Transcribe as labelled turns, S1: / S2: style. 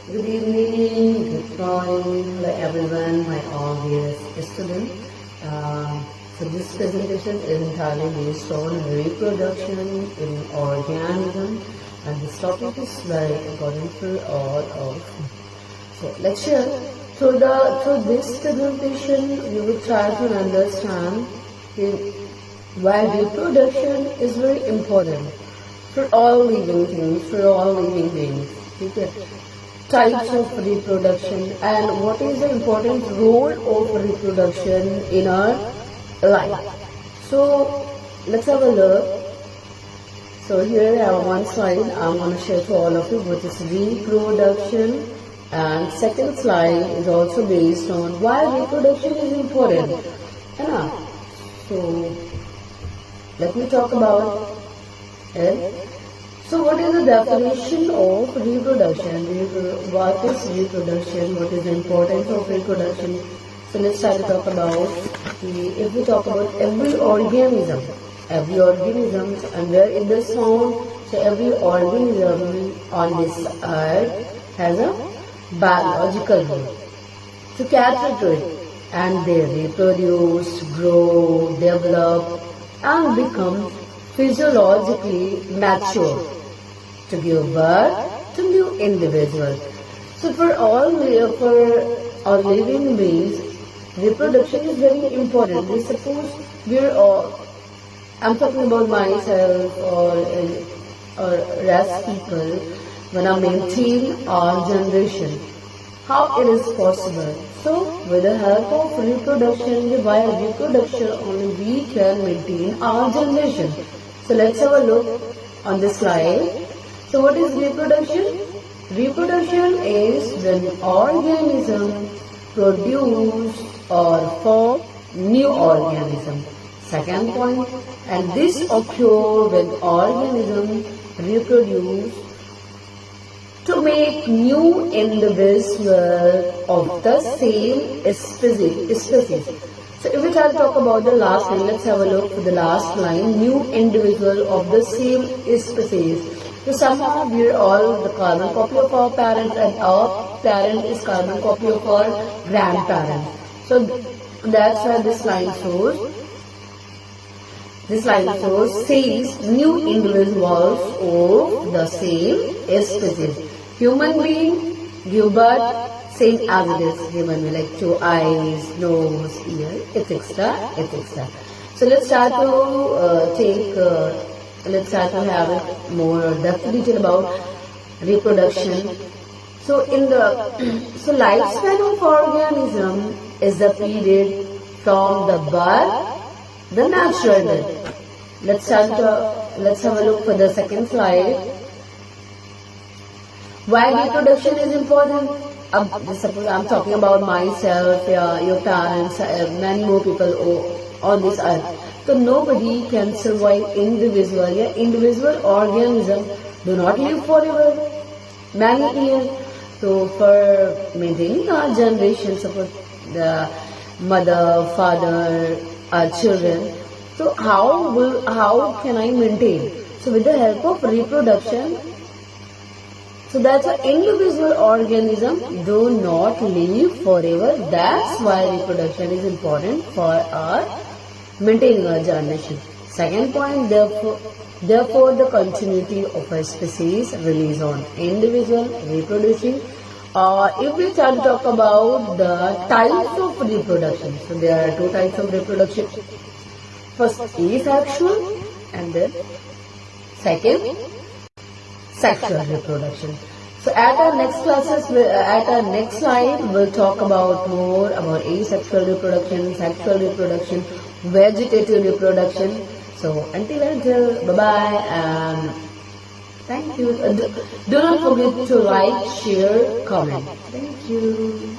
S1: Good evening, good morning, hello everyone, my all dear students. So this presentation is entirely based on reproduction in organism, and this topic is very important for all of you. So lecture through this presentation we will try to understand why reproduction is very important for all living things, for all living beings. Okay. Types of reproduction and what is the important role of reproduction in our life. So let's have a look. So here I have one slide I'm going to share to all of you, which is reproduction, and second slide is also based on why reproduction is important. So let me talk about it. So what is the definition of reproduction? What is reproduction? What is the importance of reproduction? So let's try to talk about, if we talk about every organism, and where it is found, so every organism on this earth has a biological role to cater to it, and they reproduce, grow, develop and become physiologically mature to give birth to new individuals. So for all living beings, reproduction is very important. We suppose we're all, I'm talking about myself or rest people, when I maintain our generation, how it is possible. So with the help of reproduction, via reproduction only we can maintain our generation. So let's have a look on this slide. So what is reproduction? Reproduction is when organisms produce or form new organism. Second point, and this occurs when organisms reproduce to make new individuals of the same species. So if we try to talk about the last line, let's have a look for the last line, new individual of the same species. So somehow we are all the carbon copy of our parent, and our parent is carbon copy of our grandparent. So that's why this line shows. Says new individuals of the same species. Human being give birth same as it is human being, like two eyes, nose, ear, etc., etc. So let's start to let's start to have it more depth detail about reproduction. So so lifespan of organism is the period from the birth, the natural death. Let's have a look for the second slide. Why reproduction is important? Suppose I'm talking about myself, your parents, many more people on this earth. So nobody can survive individual organism do not live forever, many years. So for maintaining our generation, suppose the mother, father, our children. So how can I maintain? So with the help of reproduction. So that's why individual organism do not live forever. That's why reproduction is important for our maintaining our generation. Second point, therefore the continuity of a species relies on individual reproducing. If we start to talk about the types of reproduction, so there are two types of reproduction. First, asexual, and then second, sexual reproduction. So at our next classes, at our next slide, we'll talk about more about asexual reproduction, sexual reproduction, vegetative reproduction. So until bye bye, and thank you. Do not forget to like, share, comment. Thank you.